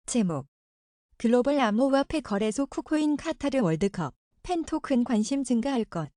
제목 글로벌 암호화폐 거래소 쿠코인 카타르 월드컵 팬토큰 관심 증가할 것.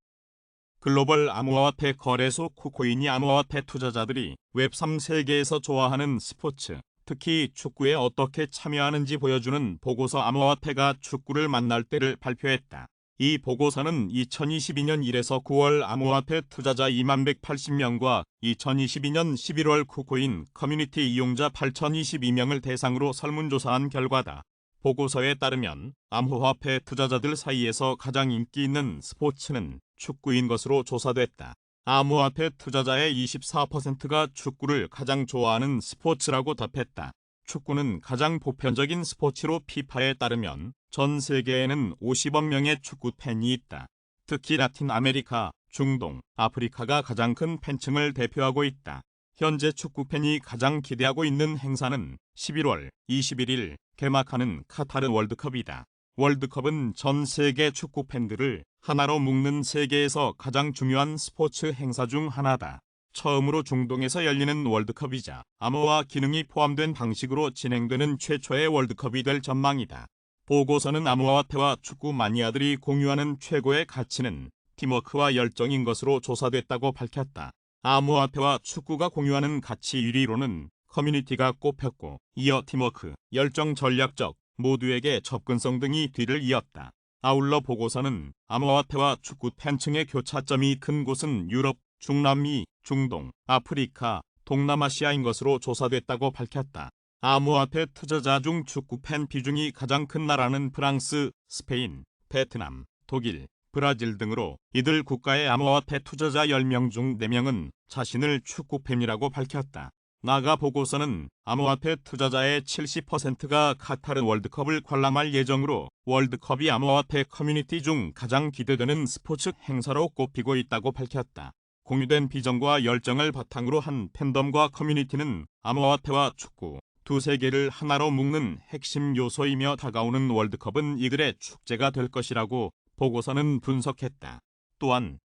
글로벌 암호화폐 거래소 쿠코인이 암호화폐 투자자들이 웹3 세계에서 좋아하는 스포츠, 특히 축구에 어떻게 참여하는지 보여주는 보고서 암호화폐가 축구를 만날 때를 발표했다. 이 보고서는 2022년 1에서 9월 암호화폐 투자자 2180명과 2022년 11월 쿠코인 커뮤니티 이용자 8022명을 대상으로 설문조사한 결과다. 보고서에 따르면 암호화폐 투자자들 사이에서 가장 인기 있는 스포츠는 축구인 것으로 조사됐다. 암호화폐 투자자의 24%가 축구를 가장 좋아하는 스포츠라고 답했다. 축구는 가장 보편적인 스포츠로 피파에 따르면 전 세계에는 50억 명의 축구 팬이 있다. 특히 라틴 아메리카, 중동, 아프리카가 가장 큰 팬층을 대표하고 있다. 현재 축구 팬이 가장 기대하고 있는 행사는 11월 21일 개막하는 카타르 월드컵이다. 월드컵은 전 세계 축구 팬들을 하나로 묶는 세계에서 가장 중요한 스포츠 행사 중 하나다. 처음으로 중동에서 열리는 월드컵이자 암호화 기능이 포함된 방식으로 진행되는 최초의 월드컵이 될 전망이다. 보고서는 암호화폐와 축구 마니아들이 공유하는 최고의 가치는 팀워크와 열정인 것으로 조사됐다고 밝혔다. 암호화폐와 축구가 공유하는 가치 1위로는 커뮤니티가 꼽혔고, 이어 팀워크, 열정, 전략적, 모두에게 접근성 등이 뒤를 이었다. 아울러 보고서는 암호화폐와 축구 팬층의 교차점이 큰 곳은 유럽, 중남미, 중동, 아프리카, 동남아시아인 것으로 조사됐다고 밝혔다. 암호화폐 투자자 중 축구 팬 비중이 가장 큰 나라는 프랑스, 스페인, 베트남, 독일, 브라질 등으로 이들 국가의 암호화폐 투자자 10명 중 4명은 자신을 축구팬이라고 밝혔다. 나아가 보고서는 암호화폐 투자자의 70%가 카타르 월드컵을 관람할 예정으로 월드컵이 암호화폐 커뮤니티 중 가장 기대되는 스포츠 행사로 꼽히고 있다고 밝혔다. 공유된 비전과 열정을 바탕으로 한 팬덤과 커뮤니티는 암호화폐와 축구 두 세계를 하나로 묶는 핵심 요소이며 다가오는 월드컵은 이들의 축제가 될 것이라고 보고서는 분석했다. 또한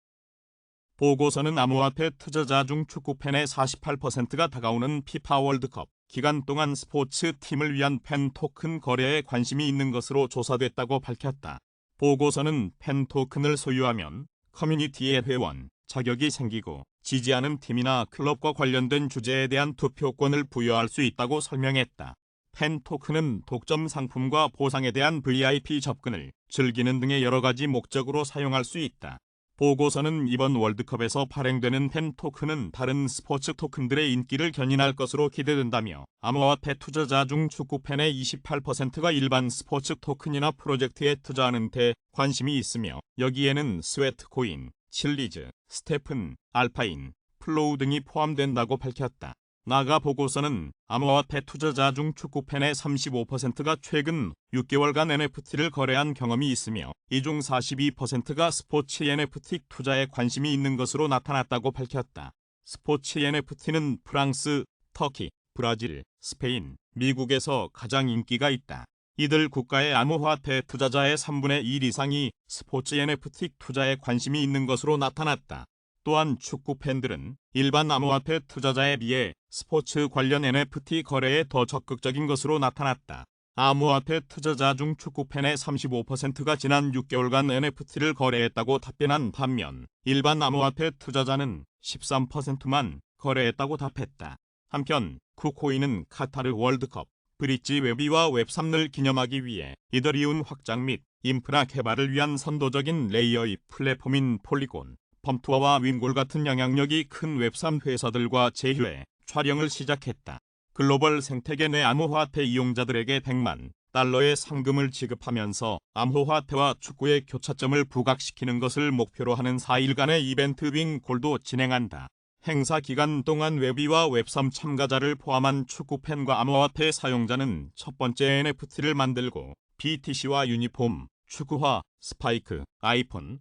보고서는 암호화폐 투자자 중 축구팬의 48%가 다가오는 피파 월드컵 기간 동안 스포츠 팀을 위한 팬 토큰 거래에 관심이 있는 것으로 조사됐다고 밝혔다. 보고서는 팬 토큰을 소유하면 커뮤니티의 회원 자격이 생기고 지지하는 팀이나 클럽과 관련된 주제에 대한 투표권을 부여할 수 있다고 설명했다. 팬 토큰은 독점 상품과 보상에 대한 VIP 접근을 즐기는 등의 여러 가지 목적으로 사용할 수 있다. 보고서는 이번 월드컵에서 발행되는 팬 토큰은 다른 스포츠 토큰들의 인기를 견인할 것으로 기대된다며 암호화폐 투자자 중 축구팬의 28%가 일반 스포츠 토큰이나 프로젝트에 투자하는 데 관심이 있으며 여기에는 스웨트코인, 칠리즈, 스테픈, 알파인, 플로우 등이 포함된다고 밝혔다. 나아가 보고서는 암호화폐 투자자 중 축구팬의 35%가 최근 6개월간 NFT를 거래한 경험이 있으며 이 중 42%가 스포츠 NFT 투자에 관심이 있는 것으로 나타났다고 밝혔다. 스포츠 NFT는 프랑스, 터키, 브라질, 스페인, 미국에서 가장 인기가 있다. 이들 국가의 암호화폐 투자자의 3분의 1 이상이 스포츠 NFT 투자에 관심이 있는 것으로 나타났다. 또한 축구 팬들은 일반 암호화폐 투자자에 비해 스포츠 관련 NFT 거래에 더 적극적인 것으로 나타났다. 암호화폐 투자자 중 축구 팬의 35%가 지난 6개월간 NFT를 거래했다고 답변한 반면 일반 암호화폐 투자자는 13%만 거래했다고 답했다. 한편 쿠코인은 카타르 월드컵, 브릿지 웹2와 웹3를 기념하기 위해 이더리움 확장 및 인프라 개발을 위한 선도적인 레이어의 플랫폼인 폴리곤, 펌투어와 윙골 같은 영향력이 큰 웹3 회사들과 제휴해 촬영을 시작했다. 글로벌 생태계 내 암호화폐 이용자들에게 100만 달러의 상금을 지급하면서 암호화폐와 축구의 교차점을 부각시키는 것을 목표로 하는 4일간의 이벤트 윙골도 진행한다. 행사 기간 동안 웹2와 웹3 참가자를 포함한 축구팬과 암호화폐 사용자는 첫 번째 NFT를 만들고 BTC와 유니폼, 축구화, 스파이크, 아이폰,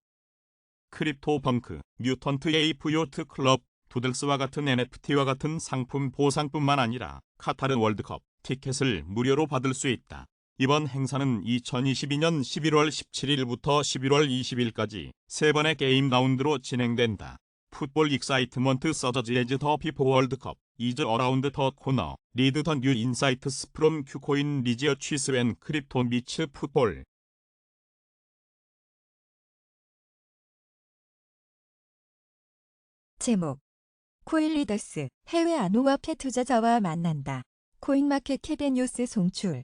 크립토펑크, 뮤턴트 에이프 요트 클럽, 두들스와 같은 NFT와 같은 상품 보상뿐만 아니라 카타르 월드컵 티켓을 무료로 받을 수 있다. 이번 행사는 2022년 11월 17일부터 11월 20일까지 3번의 게임 라운드로 진행된다. 풋볼 익사이트먼트 서저지 에즈 더 피포 월드컵 이즈 어라운드 더 코너 리드 더 뉴 인사이트스 프롬 큐코인 리지어치스 웬 크립토 미츠 풋볼. 제목 코인리더스 해외 암호화폐 투자자와 만난다. 코인마켓캡의 뉴스 송출.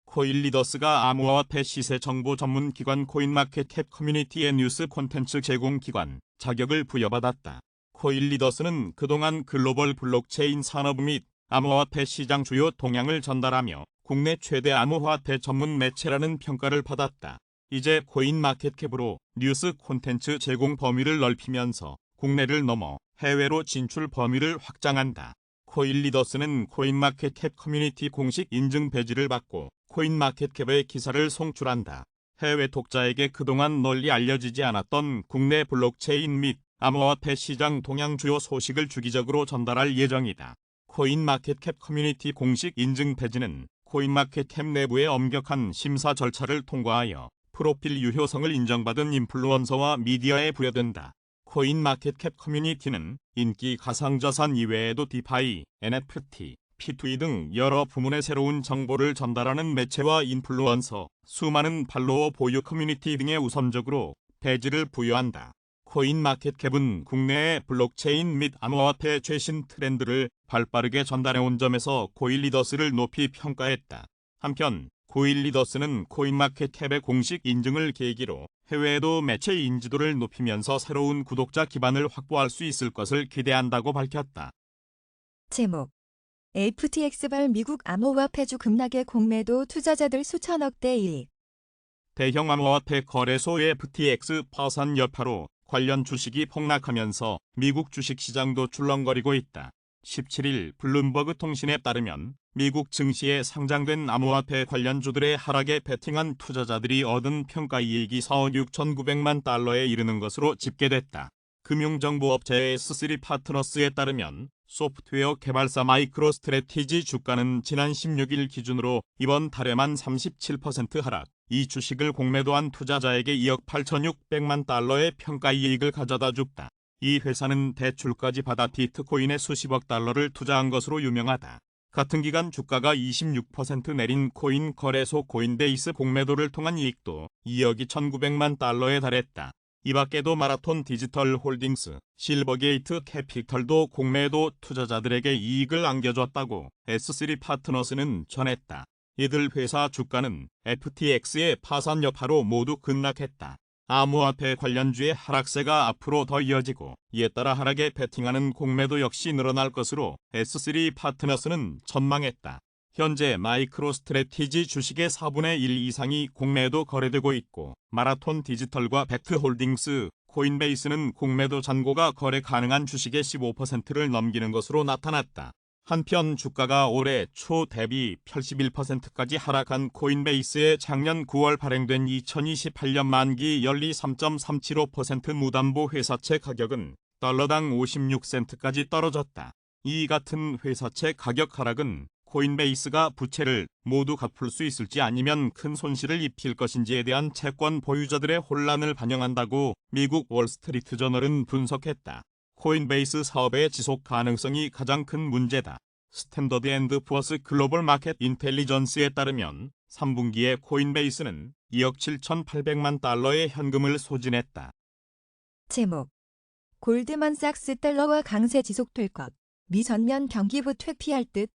코인리더스가 암호화폐 시세 정보 전문 기관 코인마켓캡 커뮤니티의 뉴스 콘텐츠 제공 기관 자격을 부여받았다. 코인리더스는 그동안 글로벌 블록체인 산업 및 암호화폐 시장 주요 동향을 전달하며 국내 최대 암호화폐 전문 매체라는 평가를 받았다. 이제 코인마켓캡으로 뉴스 콘텐츠 제공 범위를 넓히면서 국내를 넘어 해외로 진출 범위를 확장한다. 코인리더스는 코인마켓캡 커뮤니티 공식 인증 배지를 받고 코인마켓캡의 기사를 송출한다. 해외 독자에게 그동안 널리 알려지지 않았던 국내 블록체인 및 암호화폐 시장 동향 주요 소식을 주기적으로 전달할 예정이다. 코인마켓캡 커뮤니티 공식 인증 배지는 코인마켓캡 내부의 엄격한 심사 절차를 통과하여 프로필 유효성을 인정받은 인플루언서와 미디어에 부여된다. 코인마켓캡 커뮤니티는 인기 가상자산 이외에도 디파이, NFT, P2E 등 여러 부문의 새로운 정보를 전달하는 매체와 인플루언서, 수많은 팔로워 보유 커뮤니티 등에 우선적으로 배지를 부여한다. 코인마켓캡은 국내의 블록체인 및 암호화폐 최신 트렌드를 발빠르게 전달해온 점에서 코인리더스를 높이 평가했다. 한편 코인리더스는 코인마켓캡의 공식 인증을 계기로 해외에도 매체 인지도를 높이면서 새로운 구독자 기반을 확보할 수 있을 것을 기대한다고 밝혔다. 제목 FTX발 미국 암호화폐주 급락의 공매도 투자자들 수천억대 이익. 대형 암호화폐 거래소 FTX 파산 여파로 관련 주식이 폭락하면서 미국 주식시장도 출렁거리고 있다. 17일 블룸버그 통신에 따르면 미국 증시에 상장된 암호화폐 관련주들의 하락에 베팅한 투자자들이 얻은 평가이익이 4억 6,900만 달러에 이르는 것으로 집계됐다. 금융정보업체 S3 파트너스에 따르면 소프트웨어 개발사 마이크로스트래티지 주가는 지난 16일 기준으로 이번 달에만 37% 하락, 이 주식을 공매도한 투자자에게 2억 8,600만 달러의 평가이익을 가져다 줬다. 이 회사는 대출까지 받아 비트코인에 수십억 달러를 투자한 것으로 유명하다. 같은 기간 주가가 26% 내린 코인 거래소 코인베이스 공매도를 통한 이익도 2억 2,900만 달러에 달했다. 이 밖에도 마라톤 디지털 홀딩스, 실버게이트 캐피털도 공매도 투자자들에게 이익을 안겨줬다고 S3 파트너스는 전했다. 이들 회사 주가는 FTX의 파산 여파로 모두 급락했다. 암호화폐 관련주의 하락세가 앞으로 더 이어지고 이에 따라 하락에 베팅하는 공매도 역시 늘어날 것으로 S3 파트너스는 전망했다. 현재 마이크로스트래티지 주식의 4분의 1 이상이 공매도 거래되고 있고 마라톤 디지털과 벡트홀딩스, 코인베이스는 공매도 잔고가 거래 가능한 주식의 15%를 넘기는 것으로 나타났다. 한편 주가가 올해 초 대비 81%까지 하락한 코인베이스의 작년 9월 발행된 2028년 만기 연리 3.375% 무담보 회사채 가격은 달러당 56센트까지 떨어졌다. 이 같은 회사채 가격 하락은 코인베이스가 부채를 모두 갚을 수 있을지 아니면 큰 손실을 입힐 것인지에 대한 채권 보유자들의 혼란을 반영한다고 미국 월스트리트 저널은 분석했다. 코인베이스 사업의 지속 가능성이 가장 큰 문제다. 스탠더드 앤드 푸어스 글로벌 마켓 인텔리전스에 따르면 3분기에 코인베이스는 2억 7,800만 달러의 현금을 소진했다. 제목 골드만삭스 달러화 강세 지속될 것. 미 전면 경기부 퇴피할 듯.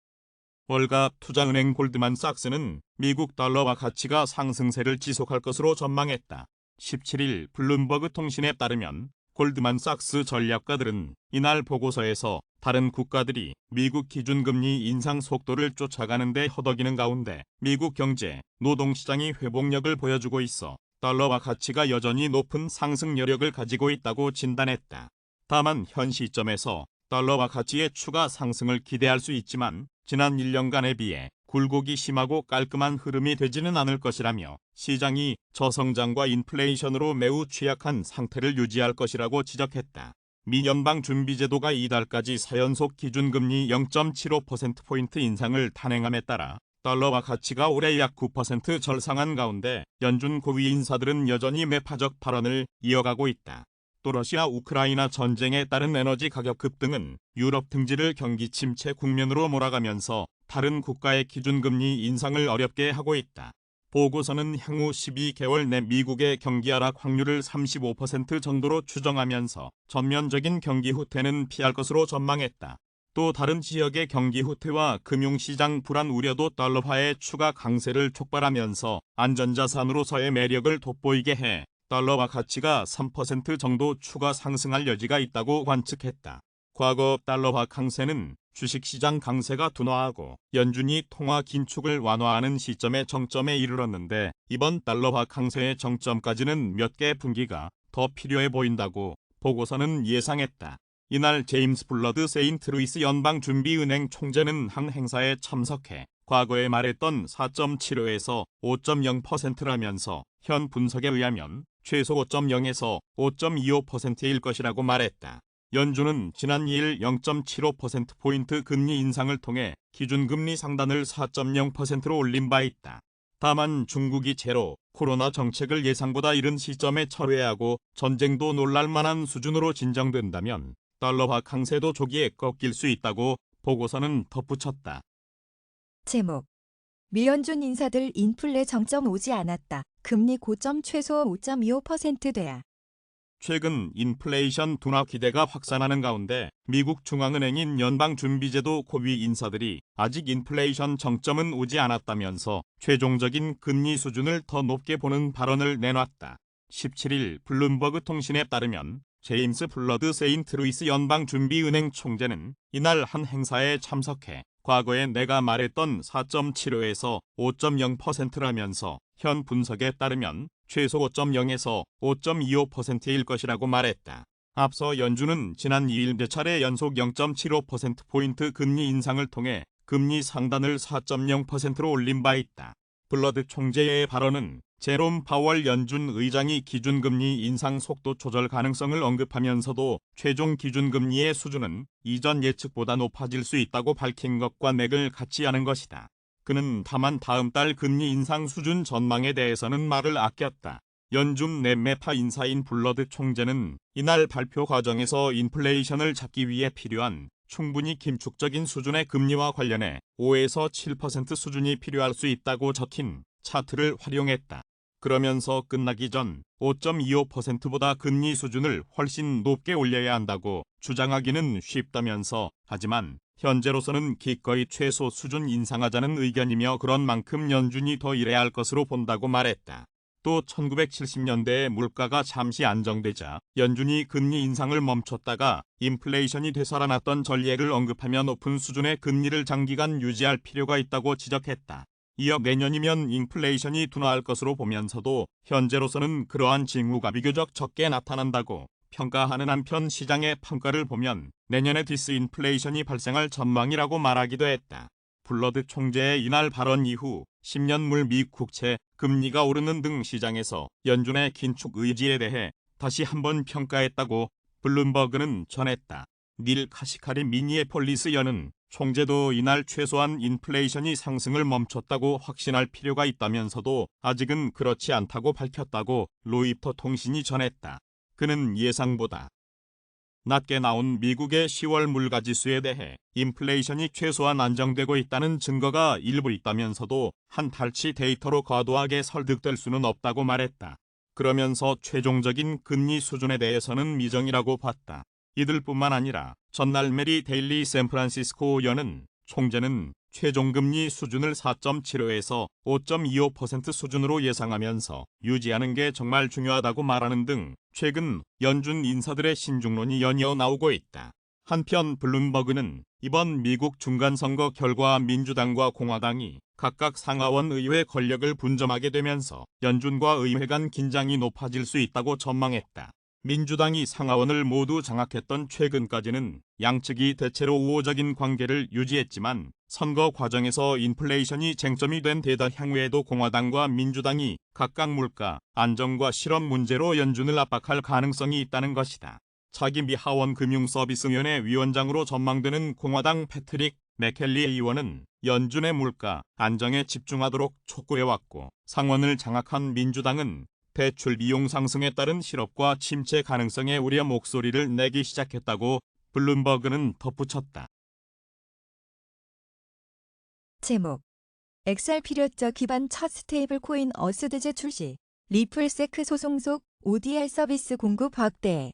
월가 투자은행 골드만삭스는 미국 달러화 가치가 상승세를 지속할 것으로 전망했다. 17일 블룸버그 통신에 따르면 골드만삭스 전략가들은 이날 보고서에서 다른 국가들이 미국 기준금리 인상 속도를 쫓아가는 데 허덕이는 가운데 미국 경제, 노동시장이 회복력을 보여주고 있어 달러화 가치가 여전히 높은 상승 여력을 가지고 있다고 진단했다. 다만 현 시점에서 달러화 가치의 추가 상승을 기대할 수 있지만 지난 1년간에 비해 굴곡이 심하고 깔끔한 흐름이 되지는 않을 것이라며 시장이 저성장과 인플레이션으로 매우 취약한 상태를 유지할 것이라고 지적했다. 미 연방준비제도가 이달까지 4연속 기준금리 0.75%포인트 인상을 단행함에 따라 달러화 가치가 올해 약 9% 절상한 가운데 연준 고위 인사들은 여전히 매파적 발언을 이어가고 있다. 또 러시아 우크라이나 전쟁에 따른 에너지 가격 급등은 유럽 등지를 경기 침체 국면으로 몰아가면서 다른 국가의 기준금리 인상을 어렵게 하고 있다. 보고서는 향후 12개월 내 미국의 경기 하락 확률을 35% 정도로 추정하면서 전면적인 경기 후퇴는 피할 것으로 전망했다. 또 다른 지역의 경기 후퇴와 금융시장 불안 우려도 달러화의 추가 강세를 촉발하면서 안전자산으로서의 매력을 돋보이게 해 달러화 가치가 3% 정도 추가 상승할 여지가 있다고 관측했다. 과거 달러화 강세는 주식시장 강세가 둔화하고 연준이 통화 긴축을 완화하는 시점의 정점에 이르렀는데 이번 달러화 강세의 정점까지는 몇 개 분기가 더 필요해 보인다고 보고서는 예상했다. 이날 제임스 블러드 세인트루이스 연방준비은행 총재는 한 행사에 참석해 과거에 말했던 4.75에서 5.0%라면서 현 분석에 의하면 최소 5.0에서 5.25%일 것이라고 말했다. 연준은 지난 2일 0.75%포인트 금리 인상을 통해 기준금리 상단을 4.0%로 올린 바 있다. 다만 중국이 제로 코로나 정책을 예상보다 이른 시점에 철회하고 전쟁도 놀랄만한 수준으로 진정된다면 달러화 강세도 조기에 꺾일 수 있다고 보고서는 덧붙였다. 제목. 미 연준 인사들 인플레 정점 오지 않았다. 금리 고점 최소 5.25%대야. 최근 인플레이션 둔화 기대가 확산하는 가운데 미국 중앙은행인 연방준비제도 고위 인사들이 아직 인플레이션 정점은 오지 않았다면서 최종적인 금리 수준을 더 높게 보는 발언을 내놨다. 17일 블룸버그 통신에 따르면 제임스 블러드 세인트루이스 연방준비은행 총재는 이날 한 행사에 참석해 과거에 내가 말했던 4.75에서 5.0%라면서 현 분석에 따르면 최소 5.0에서 5.25%일 것이라고 말했다. 앞서 연준은 지난 2일 몇 차례 연속 0.75%포인트 금리 인상을 통해 금리 상단을 4.0%로 올린 바 있다. 블러드 총재의 발언은 제롬 파월 연준 의장이 기준금리 인상 속도 조절 가능성을 언급하면서도 최종 기준금리의 수준은 이전 예측보다 높아질 수 있다고 밝힌 것과 맥을 같이 하는 것이다. 그는 다만 다음 달 금리 인상 수준 전망에 대해서는 말을 아꼈다. 연준 내 메파 인사인 블러드 총재는 이날 발표 과정에서 인플레이션을 잡기 위해 필요한 충분히 긴축적인 수준의 금리와 관련해 5에서 7% 수준이 필요할 수 있다고 적힌 차트를 활용했다. 그러면서 끝나기 전 5.25%보다 금리 수준을 훨씬 높게 올려야 한다고 주장하기는 쉽다면서 하지만 현재로서는 기꺼이 최소 수준 인상하자는 의견이며 그런 만큼 연준이 더 일해야 할 것으로 본다고 말했다. 또 1970년대에 물가가 잠시 안정되자 연준이 금리 인상을 멈췄다가 인플레이션이 되살아났던 전례를 언급하며 높은 수준의 금리를 장기간 유지할 필요가 있다고 지적했다. 이어 내년이면 인플레이션이 둔화할 것으로 보면서도 현재로서는 그러한 징후가 비교적 적게 나타난다고 평가하는 한편 시장의 평가를 보면 내년에 디스인플레이션이 발생할 전망이라고 말하기도 했다. 블러드 총재의 이날 발언 이후 10년물 미 국채 금리가 오르는 등 시장에서 연준의 긴축 의지에 대해 다시 한번 평가했다고 블룸버그는 전했다. 닐 카시카리 미니애폴리스 연은 총재도 이날 최소한 인플레이션이 상승을 멈췄다고 확신할 필요가 있다면서도 아직은 그렇지 않다고 밝혔다고 로이터 통신이 전했다. 그는 예상보다 낮게 나온 미국의 10월 물가지수에 대해 인플레이션이 최소한 안정되고 있다는 증거가 일부 있다면서도 한 달치 데이터로 과도하게 설득될 수는 없다고 말했다. 그러면서 최종적인 금리 수준에 대해서는 미정이라고 봤다. 이들뿐만 아니라 전날 메리 데일리 샌프란시스코 연은 총재는 최종금리 수준을 4.75에서 5.25% 수준으로 예상하면서 유지하는 게 정말 중요하다고 말하는 등 최근 연준 인사들의 신중론이 연이어 나오고 있다. 한편 블룸버그는 이번 미국 중간선거 결과 민주당과 공화당이 각각 상하원 의회 권력을 분점하게 되면서 연준과 의회 간 긴장이 높아질 수 있다고 전망했다. 민주당이 상하원을 모두 장악했던 최근까지는 양측이 대체로 우호적인 관계를 유지했지만 선거 과정에서 인플레이션이 쟁점이 된 데다 향후에도 공화당과 민주당이 각각 물가, 안정과 실업 문제로 연준을 압박할 가능성이 있다는 것이다. 차기 미 하원 금융서비스위원회 위원장으로 전망되는 공화당 패트릭 맥켈리 의원은 연준의 물가 안정에 집중하도록 촉구해왔고 상원을 장악한 민주당은 대출 비용 상승에 따른 실업과 침체 가능성에 우려 목소리를 내기 시작했다고 블룸버그는 덧붙였다. 제목 XRP 기반 첫 스테이블 코인 어스드즈 출시. 리플 세크 소송속 ODL 서비스 공급 확대.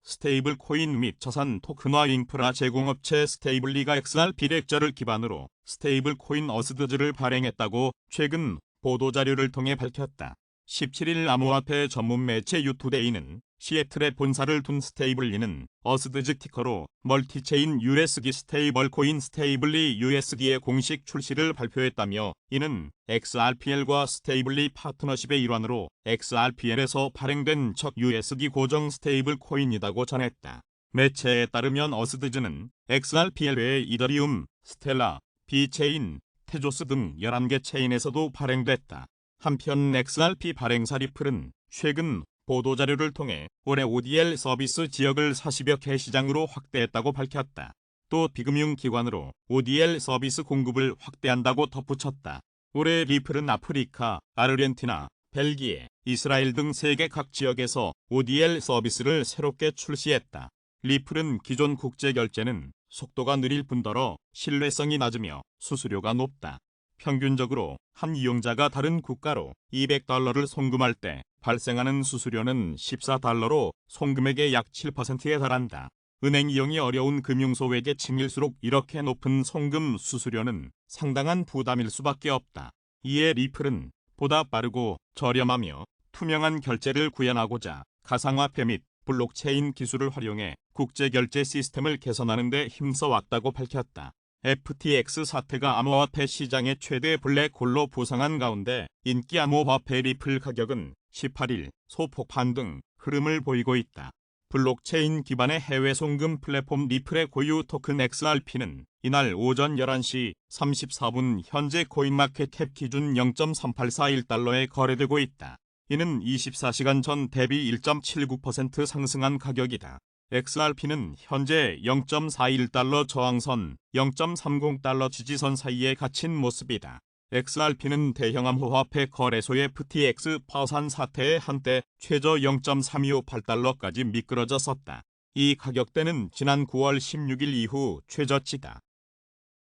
스테이블 코인 및 자산 토큰화 인프라 제공업체 스테이블리가 XRP 렉저를 기반으로 스테이블 코인 어스드즈를 발행했다고 최근 보도자료를 통해 밝혔다. 17일 암호화폐 전문 매체 유투데이는 시애틀에 본사를 둔 스테이블리는 어스드즈 티커로 멀티체인 USD 스테이블 코인 스테이블리 USD의 공식 출시를 발표했다며, 이는 XRPL과 스테이블리 파트너십의 일환으로 XRPL에서 발행된 첫 USD 고정 스테이블 코인이라고 전했다. 매체에 따르면 어스드즈는 XRPL 외에 이더리움, 스텔라, 비체인, 테조스 등 11개 체인에서도 발행됐다. 한편 XRP 발행사 리플은 최근 보도자료를 통해 올해 ODL 서비스 지역을 40여 개 시장으로 확대했다고 밝혔다. 또 비금융기관으로 ODL 서비스 공급을 확대한다고 덧붙였다. 올해 리플은 아프리카, 아르헨티나, 벨기에, 이스라엘 등 세계 각 지역에서 ODL 서비스를 새롭게 출시했다. 리플은 기존 국제결제는 속도가 느릴 뿐더러 신뢰성이 낮으며 수수료가 높다. 평균적으로 한 이용자가 다른 국가로 $200를 송금할 때 발생하는 수수료는 $14로 송금액의 약 7%에 달한다. 은행 이용이 어려운 금융소외계층일수록 이렇게 높은 송금 수수료는 상당한 부담일 수밖에 없다. 이에 리플은 보다 빠르고 저렴하며 투명한 결제를 구현하고자 가상화폐 및 블록체인 기술을 활용해 국제결제 시스템을 개선하는 데 힘써왔다고 밝혔다. FTX 사태가 암호화폐 시장의 최대 블랙홀로 부상한 가운데 인기 암호화폐 리플 가격은 18일 소폭 반등 흐름을 보이고 있다. 블록체인 기반의 해외 송금 플랫폼 리플의 고유 토큰 XRP는 이날 오전 11시 34분 현재 코인마켓캡 기준 0.3841달러에 거래되고 있다. 이는 24시간 전 대비 1.79% 상승한 가격이다. XRP는 현재 0.41달러 저항선, 0.30달러 지지선 사이에 갇힌 모습이다. XRP는 대형 암호화폐 거래소의 FTX 파산 사태에 한때 최저 0.3258달러까지 미끄러졌었다. 이 가격대는 지난 9월 16일 이후 최저치다.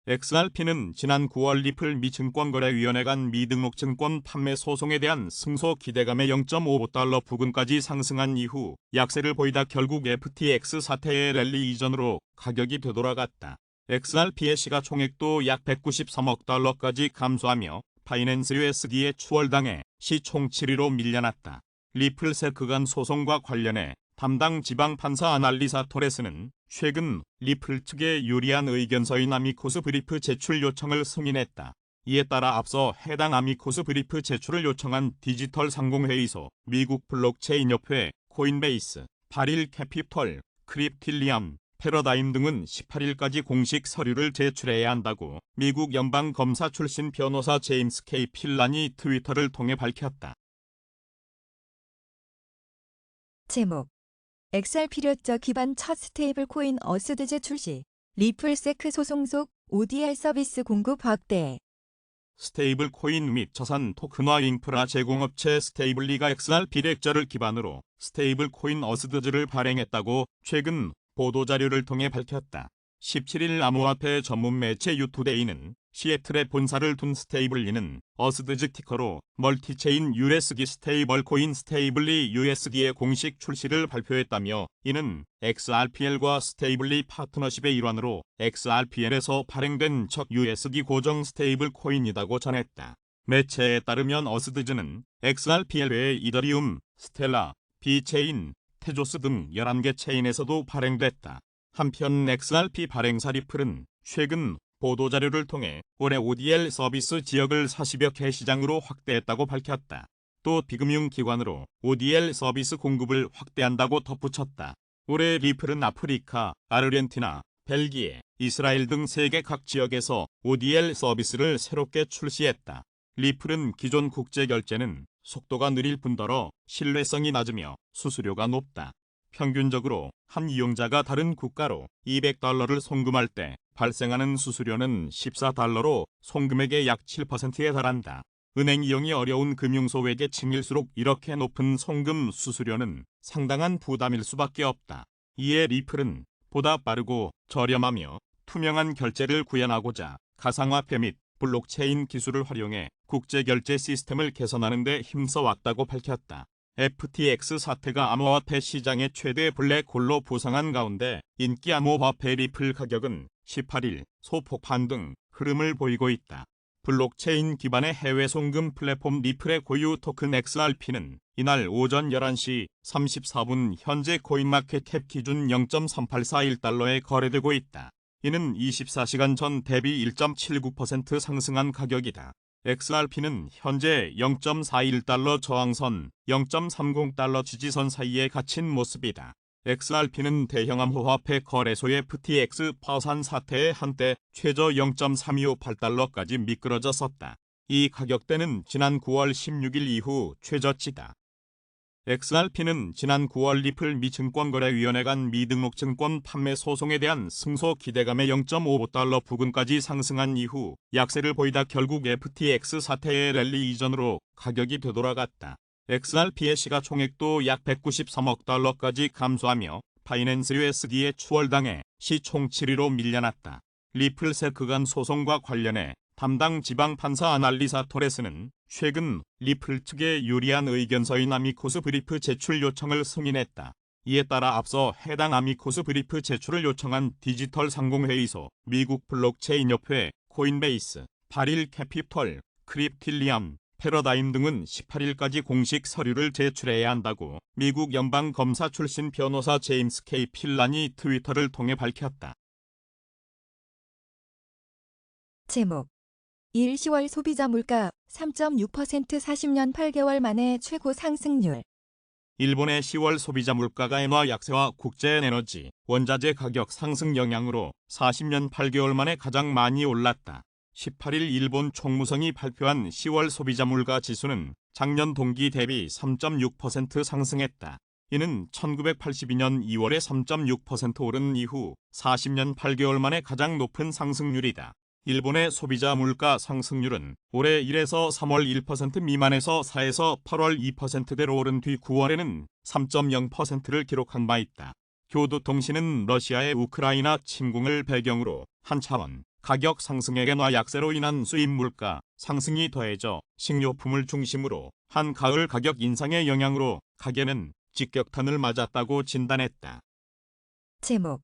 XRP는 지난 9월 리플 미 증권거래위원회 간 미등록 증권 판매 소송에 대한 승소 기대감에 0.55달러 부근까지 상승한 이후 약세를 보이다 결국 FTX 사태의 랠리 이전으로 가격이 되돌아갔다. XRP의 시가총액도 약 193억 달러까지 감소하며 파이낸스 USD에 추월당해 시총 7위로 밀려났다. 리플 세크 간 소송과 관련해 담당 지방판사 아날리사 토레스는 최근 리플 측에 유리한 의견서인 아미코스 브리프 제출 요청을 승인했다. 이에 따라 앞서 해당 아미코스 브리프 제출을 요청한 디지털 상공회의소, 미국 블록체인협회, 코인베이스, 바릴 캐피털, 크립틸리엄, 패러다임 등은 18일까지 공식 서류를 제출해야 한다고 미국 연방검사 출신 변호사 제임스 K. 필란이 트위터를 통해 밝혔다. 제목 XRP 기반 첫 스테이블 코인 어스드즈 출시. 리플 세크 소송속 ODL 서비스 공급 확대. 스테이블 코인 및 자산 토큰화 인프라 제공업체 스테이블리가 XRP 렉저를 기반으로 스테이블 코인 어스드즈를 발행했다고 최근 보도자료를 통해 밝혔다. 17일 암호화폐 전문 매체 유투데이는 시애틀에 본사를 둔 스테이블리는 어스드즈 티커로 멀티체인 USD 스테이블 코인 스테이블리 USD의 공식 출시를 발표했다며, 이는 XRPL과 스테이블리 파트너십의 일환으로 XRPL에서 발행된 첫 USD 고정 스테이블 코인이라고 전했다. 매체에 따르면 어스드즈는 XRPL 외에 이더리움, 스텔라, 비체인, 테조스 등 11개 체인에서도 발행됐다. 한편 XRP 발행사 리플은 최근 보도자료를 통해 올해 ODL 서비스 지역을 40여 개 시장으로 확대했다고 밝혔다. 또 비금융기관으로 ODL 서비스 공급을 확대한다고 덧붙였다. 올해 리플은 아프리카, 아르헨티나, 벨기에, 이스라엘 등 세계 각 지역에서 ODL 서비스를 새롭게 출시했다. 리플은 기존 국제결제는 속도가 느릴 뿐더러 신뢰성이 낮으며 수수료가 높다. 평균적으로 한 이용자가 다른 국가로 $200를 송금할 때 발생하는 수수료는 $14로 송금액의 약 7%에 달한다. 은행 이용이 어려운 금융소 외계층일수록 이렇게 높은 송금 수수료는 상당한 부담일 수밖에 없다. 이에 리플은 보다 빠르고 저렴하며 투명한 결제를 구현하고자 가상화폐 및 블록체인 기술을 활용해 국제결제 시스템을 개선하는 데 힘써왔다고 밝혔다. FTX 사태가 암호화폐 시장의 최대 블랙홀로 부상한 가운데 인기 암호화폐 리플 가격은 18일 소폭 반등 흐름을 보이고 있다. 블록체인 기반의 해외 송금 플랫폼 리플의 고유 토큰 XRP는 이날 오전 11시 34분 현재 코인마켓캡 기준 0.3841달러에 거래되고 있다. 이는 24시간 전 대비 1.79% 상승한 가격이다. XRP는 현재 0.41달러 저항선, 0.30달러 지지선 사이에 갇힌 모습이다. XRP는 대형 암호화폐 거래소의 FTX 파산 사태에 한때 최저 0.3258달러까지 미끄러졌었다. 이 가격대는 지난 9월 16일 이후 최저치다. XRP는 지난 9월 리플 미 증권거래위원회 간 미등록 증권 판매 소송에 대한 승소 기대감에 0.55달러 부근까지 상승한 이후 약세를 보이다 결국 FTX 사태의 랠리 이전으로 가격이 되돌아갔다. XRP의 시가총액도 약 193억 달러까지 감소하며 파이낸스 USD에 추월당해 시총 7위로 밀려났다. 리플세크 간 소송과 관련해 담당 지방판사 아날리사 토레스는 최근 리플 측에 유리한 의견서인 아미코스 브리프 제출 요청을 승인했다. 이에 따라 앞서 해당 아미코스 브리프 제출을 요청한 디지털 상공회의소, 미국 블록체인협회, 코인베이스, 바릴 캐피털, 크립틸리엄, 패러다임 등은 18일까지 공식 서류를 제출해야 한다고 미국 연방검사 출신 변호사 제임스 K. 필란이 트위터를 통해 밝혔다. 제목 1. 10월 소비자 물가 3.6% 40년 8개월 만에 최고 상승률. 일본의 10월 소비자 물가가 엔화 약세와 국제 에너지, 원자재 가격 상승 영향으로 40년 8개월 만에 가장 많이 올랐다. 18일 일본 총무성이 발표한 10월 소비자 물가 지수는 작년 동기 대비 3.6% 상승했다. 이는 1982년 2월에 3.6% 오른 이후 40년 8개월 만에 가장 높은 상승률이다. 일본의 소비자 물가 상승률은 올해 1에서 3월 1% 미만에서 4에서 8월 2%대로 오른 뒤 9월에는 3.0%를 기록한 바 있다. 교도통신은 러시아의 우크라이나 침공을 배경으로 한 차원 가격 상승의 엔화 약세로 인한 수입 물가 상승이 더해져 식료품을 중심으로 한 가을 가격 인상의 영향으로 가게는 직격탄을 맞았다고 진단했다. 제목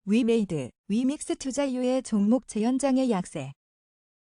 위메이드, 위믹스 투자유예 종목 재연장의 약세.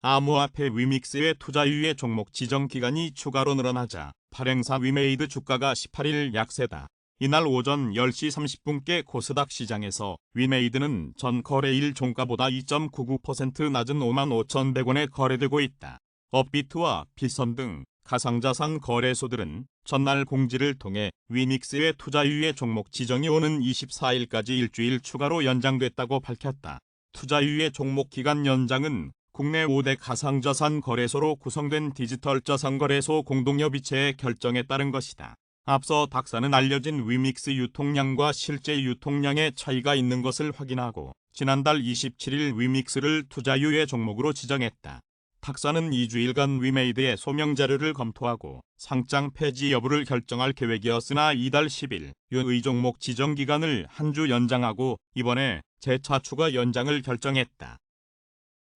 암호화폐 위믹스의 투자유예 종목 지정 기간이 추가로 늘어나자 발행사 위메이드 주가가 18일 약세다. 이날 오전 10시 30분께 코스닥 시장에서 위메이드는 전 거래일 종가보다 2.99% 낮은 55,100원에 거래되고 있다. 업비트와 빗선 등 가상자산 거래소들은 전날 공지를 통해 위믹스의 투자유예 종목 지정이 오는 24일까지 일주일 추가로 연장됐다고 밝혔다. 투자유예 종목 기간 연장은 국내 5대 가상자산 거래소로 구성된 디지털 자산거래소 공동협의체의 결정에 따른 것이다. 앞서 닥사는 알려진 위믹스 유통량과 실제 유통량의 차이가 있는 것을 확인하고 지난달 27일 위믹스를 투자유예 종목으로 지정했다. 탁사는 2주일간 위메이드의 소명 자료를 검토하고 상장 폐지 여부를 결정할 계획이었으나 이달 10일 유의 종목 지정 기간을 한 주 연장하고 이번에 재차 추가 연장을 결정했다.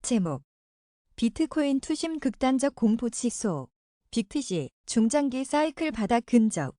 제목 비트코인 투심 극단적 공포 치소. 빅트시 중장기 사이클 바닥 근접.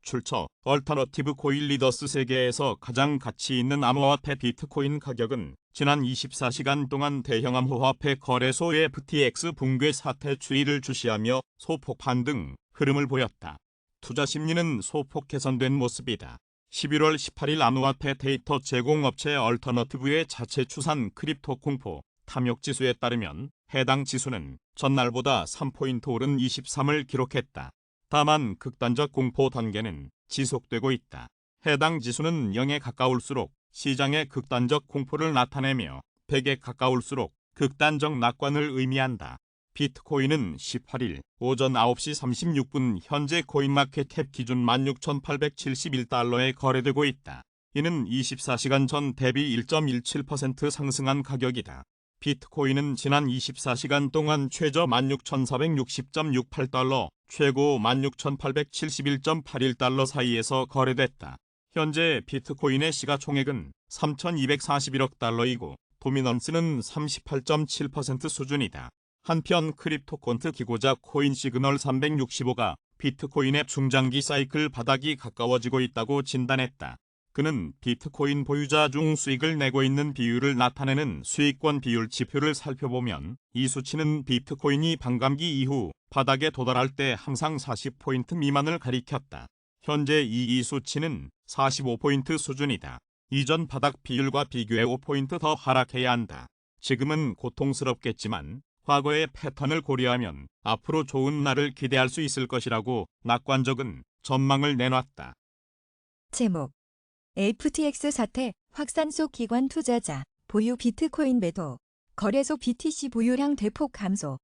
출처 얼터너티브 코인 리더스 세계에서 가장 가치 있는 암호화폐 비트코인 가격은 지난 24시간 동안 대형 암호화폐 거래소 FTX 붕괴 사태 추이를 주시하며 소폭 반등 흐름을 보였다. 투자 심리는 소폭 개선된 모습이다. 11월 18일 암호화폐 데이터 제공업체 얼터너티브의 자체 추산 크립토 공포 탐욕 지수에 따르면 해당 지수는 전날보다 3포인트 오른 23을 기록했다. 다만 극단적 공포 단계는 지속되고 있다. 해당 지수는 0에 가까울수록 시장의 극단적 공포를 나타내며 100에 가까울수록 극단적 낙관을 의미한다. 비트코인은 18일 오전 9시 36분 현재 코인마켓캡 기준 16,871달러에 거래되고 있다. 이는 24시간 전 대비 1.17% 상승한 가격이다. 비트코인은 지난 24시간 동안 최저 16,460.68달러, 최고 16,871.81달러 사이에서 거래됐다. 현재 비트코인의 시가총액은 3,241억 달러이고 도미넌스는 38.7% 수준이다. 한편 크립토콘트 기고자 코인 시그널 365가 비트코인의 중장기 사이클 바닥이 가까워지고 있다고 진단했다. 그는 비트코인 보유자 중 수익을 내고 있는 비율을 나타내는 수익권 비율 지표를 살펴보면 이 수치는 비트코인이 반감기 이후 바닥에 도달할 때 항상 40포인트 미만을 가리켰다. 현재 이 수치는 45포인트 수준이다. 이전 바닥 비율과 비교해 5포인트 더 하락해야 한다. 지금은 고통스럽겠지만 과거의 패턴을 고려하면 앞으로 좋은 날을 기대할 수 있을 것이라고 낙관적인 전망을 내놨다. 제목 FTX 사태 확산 속 기관 투자자 보유 비트코인 매도 거래소 BTC 보유량 대폭 감소.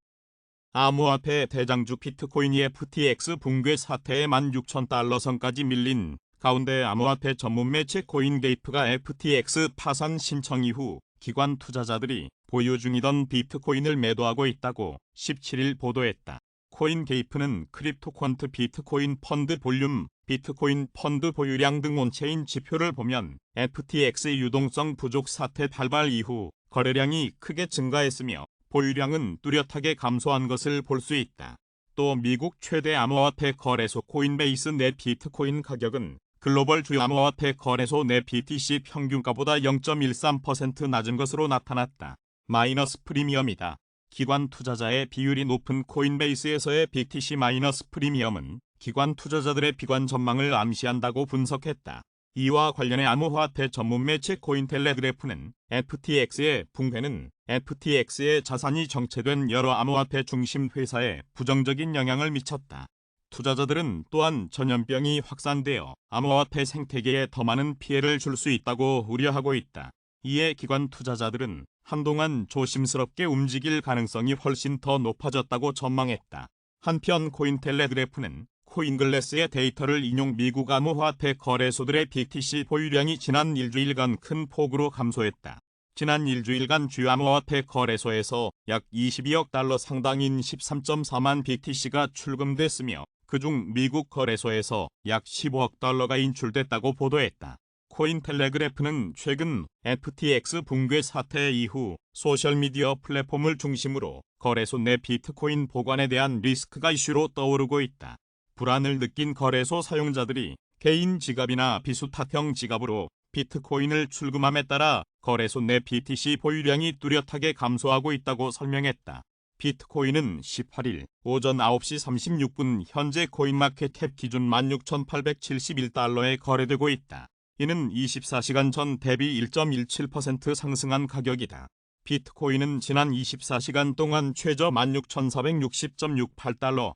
암호화폐 대장주 비트코인이 FTX 붕괴 사태에 16,000달러 선까지 밀린 가운데 암호화폐 전문 매체 코인게이프가 FTX 파산 신청 이후 기관 투자자들이 보유 중이던 비트코인을 매도하고 있다고 17일 보도했다. 코인게이프는 크립토콘트 비트코인 펀드 볼륨, 비트코인 펀드 보유량 등 온체인 지표를 보면 FTX 유동성 부족 사태 발발 이후 거래량이 크게 증가했으며 보유량은 뚜렷하게 감소한 것을 볼 수 있다. 또 미국 최대 암호화폐 거래소 코인베이스 내 비트코인 가격은 글로벌 주요 암호화폐 거래소 내 BTC 평균가보다 0.13% 낮은 것으로 나타났다. 마이너스 프리미엄이다. 기관 투자자의 비율이 높은 코인베이스에서의 BTC 마이너스 프리미엄은 기관 투자자들의 비관 전망을 암시한다고 분석했다. 이와 관련해 암호화폐 전문 매체 코인텔레그래프는 FTX의 붕괴는 FTX의 자산이 정체된 여러 암호화폐 중심 회사에 부정적인 영향을 미쳤다. 투자자들은 또한 전염병이 확산되어 암호화폐 생태계에 더 많은 피해를 줄 수 있다고 우려하고 있다. 이에 기관 투자자들은 한동안 조심스럽게 움직일 가능성이 훨씬 더 높아졌다고 전망했다. 한편 코인텔레그래프는 코인글래스의 데이터를 인용 미국 암호화폐 거래소들의 BTC 보유량이 지난 일주일간 큰 폭으로 감소했다. 지난 일주일간 주요 암호화폐 거래소에서 약 22억 달러 상당인 13.4만 BTC가 출금됐으며 그중 미국 거래소에서 약 15억 달러가 인출됐다고 보도했다. 코인텔레그래프는 최근 FTX 붕괴 사태 이후 소셜미디어 플랫폼을 중심으로 거래소 내 비트코인 보관에 대한 리스크가 이슈로 떠오르고 있다. 불안을 느낀 거래소 사용자들이 개인 지갑이나 비수탁형 지갑으로 비트코인을 출금함에 따라 거래소 내 BTC 보유량이 뚜렷하게 감소하고 있다고 설명했다. 비트코인은 18일 오전 9시 36분 현재 코인마켓캡 기준 16,871달러에 거래되고 있다. 이는 24시간 전 대비 1.17% 상승한 가격이다. 비트코인은 지난 24시간 동안 최저 16,460.68달러,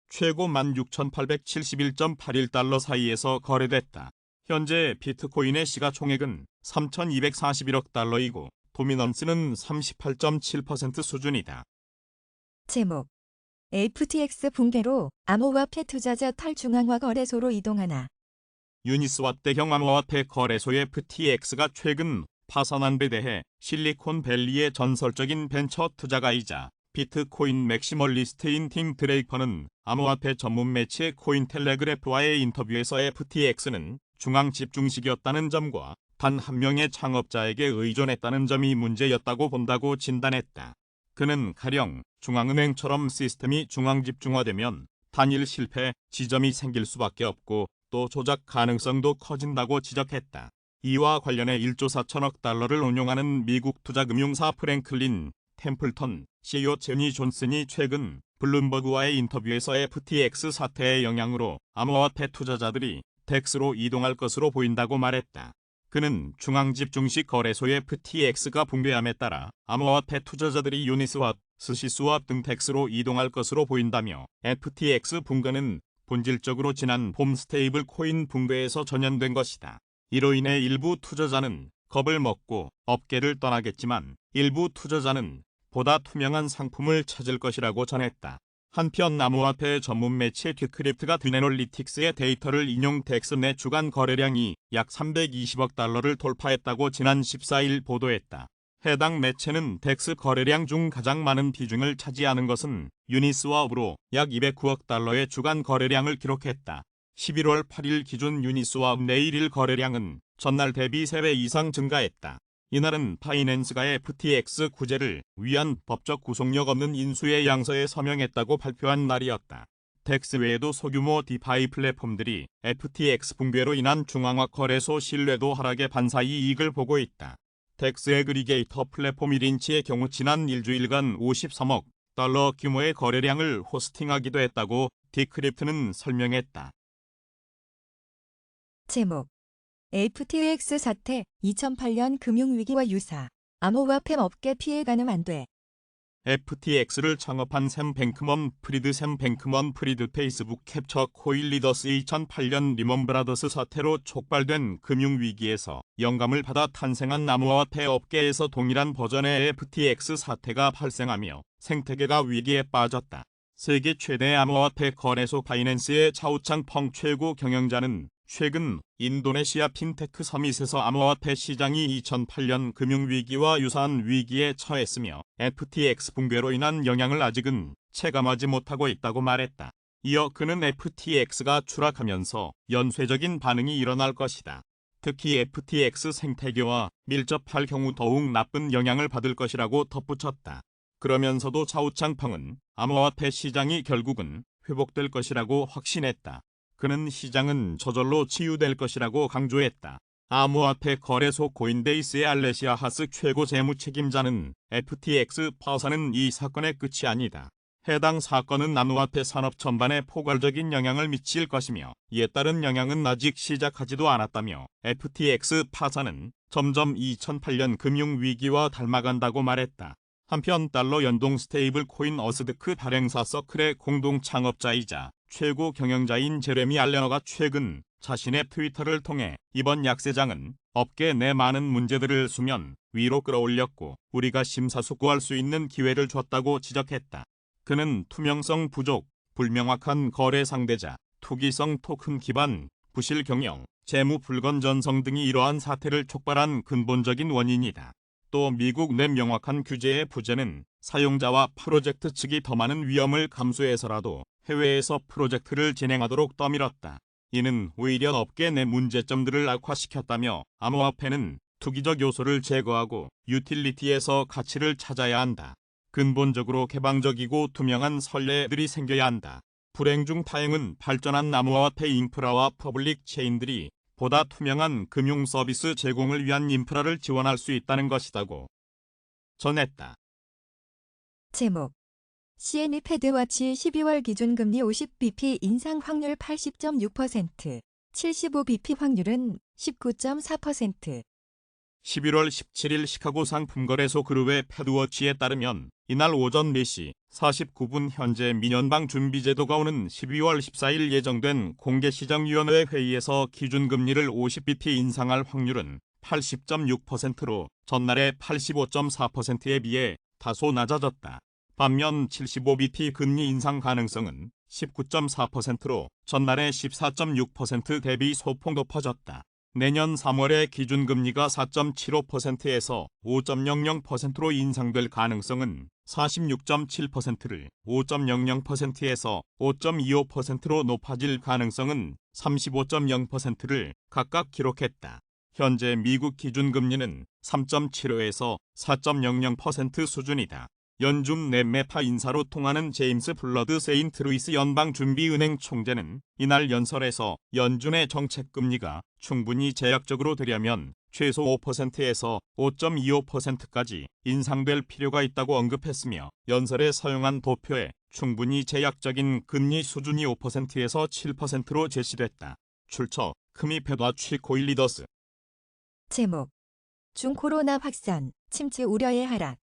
최고 16,871.81달러 사이에서 거래됐다. 현재 비트코인의 시가총액은 3,241억 달러이고 도미넌스는 38.7% 수준이다. 제목 FTX 붕괴로 암호화폐 투자자 탈중앙화 거래소로 이동하나. 유니스와 대형 암호화폐 거래소 FTX가 최근 파산한 데 대해 실리콘밸리의 전설적인 벤처 투자가이자 비트코인 맥시멀리스트인 팀 드레이커는 암호화폐 전문 매체 코인텔레그래프와의 인터뷰에서 FTX는 중앙 집중식이었다는 점과 단 한 명의 창업자에게 의존했다는 점이 문제였다고 본다고 진단했다. 그는 가령 중앙은행처럼 시스템이 중앙 집중화되면 단일 실패 지점이 생길 수밖에 없고 또 조작 가능성도 커진다고 지적했다. 이와 관련해 1조 4천억 달러를 운용하는 미국 투자금융사 프랭클린 템플턴 CEO 제니 존슨이 최근 블룸버그와의 인터뷰에서 FTX 사태의 영향으로 암호화폐 투자자들이 덱스로 이동할 것으로 보인다고 말했다. 그는 중앙집중식 거래소 FTX가 붕괴함에 따라 암호화폐 투자자들이 유니스왑, 스시스왑 등 덱스로 이동할 것으로 보인다며 FTX 붕괴는 본질적으로 지난 봄 스테이블 코인 붕괴에서 전염된 것이다. 이로 인해 일부 투자자는 겁을 먹고 업계를 떠나겠지만 일부 투자자는 보다 투명한 상품을 찾을 것이라고 전했다. 한편 암호화폐 전문 매체 디크립트가 듀네놀리틱스의 데이터를 인용 덱스 내 주간 거래량이 약 320억 달러를 돌파했다고 지난 14일 보도했다. 해당 매체는 덱스 거래량 중 가장 많은 비중을 차지하는 것은 유니스왑으로 약 209억 달러의 주간 거래량을 기록했다. 11월 8일 기준 유니스왑 내일 일 거래량은 전날 대비 3배 이상 증가했다. 이날은 바이낸스가 FTX 구제를 위한 법적 구속력 없는 인수의 양서에 서명했다고 발표한 날이었다. 덱스 외에도 소규모 디파이 플랫폼들이 FTX 붕괴로 인한 중앙화 거래소 신뢰도 하락에 반사이 이익을 보고 있다. 덱스 애그리게이터 플랫폼 1인치의 경우 지난 일주일간 53억 달러 규모의 거래량을 호스팅하기도 했다고 디크립트는 설명했다. 제목 FTX 사태 2008년 금융위기와 유사. 암호화폐 업계 피해 가늠 안 돼. FTX를 창업한 샘 뱅크먼 프리드 페이스북 캡처 코일 리더스 2008년 리먼 브라더스 사태로 촉발된 금융위기에서 영감을 받아 탄생한 암호화폐 업계에서 동일한 버전의 FTX 사태가 발생하며 생태계가 위기에 빠졌다. 세계 최대 암호화폐 거래소 바이낸스의 차우창 펑 최고 경영자는 최근 인도네시아 핀테크 서밋에서 암호화폐 시장이 2008년 금융위기와 유사한 위기에 처했으며 FTX 붕괴로 인한 영향을 아직은 체감하지 못하고 있다고 말했다. 이어 그는 FTX가 추락하면서 연쇄적인 반응이 일어날 것이다. 특히 FTX 생태계와 밀접할 경우 더욱 나쁜 영향을 받을 것이라고 덧붙였다. 그러면서도 차우창 펑은 암호화폐 시장이 결국은 회복될 것이라고 확신했다. 그는 시장은 저절로 치유될 것이라고 강조했다. 암호화폐 거래소 코인베이스의 알레시아 하스 최고 재무 책임자는 FTX 파산은 이 사건의 끝이 아니다. 해당 사건은 암호화폐 산업 전반에 포괄적인 영향을 미칠 것이며 이에 따른 영향은 아직 시작하지도 않았다며 FTX 파산은 점점 2008년 금융위기와 닮아간다고 말했다. 한편 달러 연동 스테이블 코인 어스드크 발행사 서클의 공동 창업자이자 최고 경영자인 제레미 알레너가 최근 자신의 트위터를 통해 이번 약세장은 업계 내 많은 문제들을 수면 위로 끌어올렸고 우리가 심사숙고할 수 있는 기회를 줬다고 지적했다. 그는 투명성 부족, 불명확한 거래 상대자, 투기성 토큰 기반, 부실 경영, 재무 불건전성 등이 이러한 사태를 촉발한 근본적인 원인이다. 또 미국 내 명확한 규제의 부재는 사용자와 프로젝트 측이 더 많은 위험을 감수해서라도 해외에서 프로젝트를 진행하도록 떠밀었다. 이는 오히려 업계 내 문제점들을 악화시켰다며 암호화폐는 투기적 요소를 제거하고 유틸리티에서 가치를 찾아야 한다. 근본적으로 개방적이고 투명한 선례들이 생겨야 한다. 불행 중 다행은 발전한 암호화폐 인프라와 퍼블릭 체인들이 보다 투명한 금융 서비스 제공을 위한 인프라를 지원할 수 있다는 것이다고 전했다. 제목 CME 패드워치 12월 기준금리 50bp 인상 확률 80.6%, 75bp 확률은 19.4%. 11월 17일 시카고 상품거래소 그룹의 패드워치에 따르면 이날 오전 4시 49분 현재 민연방 준비제도가 오는 12월 14일 예정된 공개시장위원회 회의에서 기준금리를 50bp 인상할 확률은 80.6%로 전날의 85.4%에 비해 다소 낮아졌다. 반면 75bp 금리 인상 가능성은 19.4%로 전날의 14.6% 대비 소폭 높아졌다. 내년 3월에 기준금리가 4.75%에서 5.00%로 인상될 가능성은 46.7%를 5.00%에서 5.25%로 높아질 가능성은 35.0%를 각각 기록했다. 현재 미국 기준금리는 3.75에서 4.00% 수준이다. 연준 내 메타 인사로 통하는 제임스 블러드 세인트루이스 연방준비은행 총재는 이날 연설에서 연준의 정책금리가 충분히 제약적으로 되려면 최소 5%에서 5.25%까지 인상될 필요가 있다고 언급했으며 연설에 사용한 도표에 충분히 제약적인 금리 수준이 5%에서 7%로 제시됐다. 출처 크미 패드워치 코일 리더스. 제목 중코로나 확산, 침체 우려의 하락.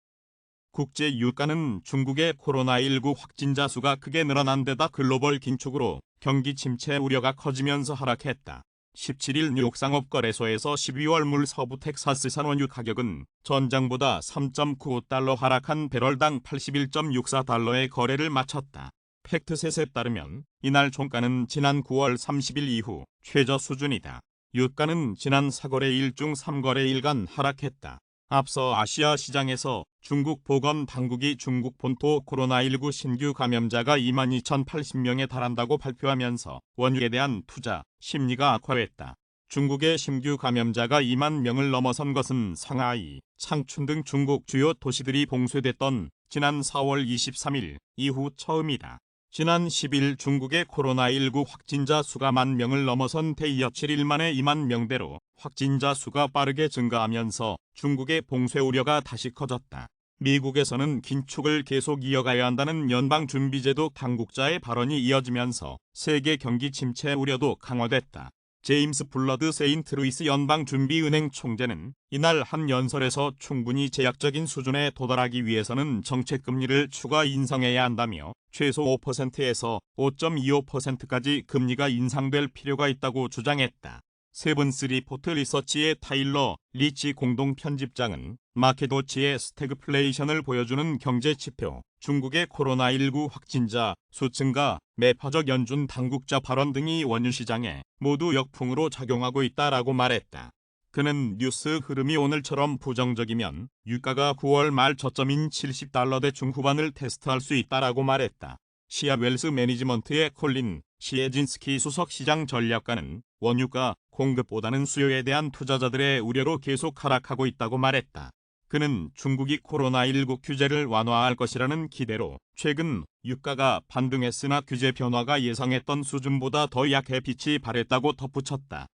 국제 유가는 중국의 코로나19 확진자 수가 크게 늘어난 데다 글로벌 긴축으로 경기 침체 우려가 커지면서 하락했다. 17일 뉴욕 상업거래소에서 12월 물 서부 텍사스산 원유 가격은 전장보다 3.95달러 하락한 배럴당 81.64달러의 거래를 마쳤다. 팩트셋에 따르면 이날 종가는 지난 9월 30일 이후 최저 수준이다. 유가는 지난 4거래일 중 3거래일간 하락했다. 앞서 아시아 시장에서 중국 보건당국이 중국 본토 코로나19 신규 감염자가 22,080명에 달한다고 발표하면서 원유에 대한 투자 심리가 악화했다. 중국의 신규 감염자가 2만 명을 넘어선 것은 상하이, 창춘 등 중국 주요 도시들이 봉쇄됐던 지난 4월 23일 이후 처음이다. 지난 10일 중국의 코로나19 확진자 수가 1만 명을 넘어선 데 이어 7일 만에 2만 명대로 확진자 수가 빠르게 증가하면서 중국의 봉쇄 우려가 다시 커졌다. 미국에서는 긴축을 계속 이어가야 한다는 연방준비제도 당국자의 발언이 이어지면서 세계 경기 침체 우려도 강화됐다. 제임스 블러드 세인트루이스 연방준비은행 총재는 이날 한 연설에서 충분히 제약적인 수준에 도달하기 위해서는 정책금리를 추가 인상해야 한다며 최소 5%에서 5.25%까지 금리가 인상될 필요가 있다고 주장했다. 세븐스 리포트 리서치의 타일러 리치 공동 편집장은 마켓워치의 스태그플레이션을 보여주는 경제 지표, 중국의 코로나19 확진자 수 증가, 매파적 연준 당국자 발언 등이 원유 시장에 모두 역풍으로 작용하고 있다라고 말했다. 그는 뉴스 흐름이 오늘처럼 부정적이면 유가가 9월 말 저점인 70달러대 중후반을 테스트할 수 있다라고 말했다. 시아 웰스 매니지먼트의 콜린 시에진스키 수석 시장 전략가는 원유가 공급보다는 수요에 대한 투자자들의 우려로 계속 하락하고 있다고 말했다. 그는 중국이 코로나19 규제를 완화할 것이라는 기대로 최근 유가가 반등했으나 규제 변화가 예상했던 수준보다 더 약해 빛이 발했다고 덧붙였다.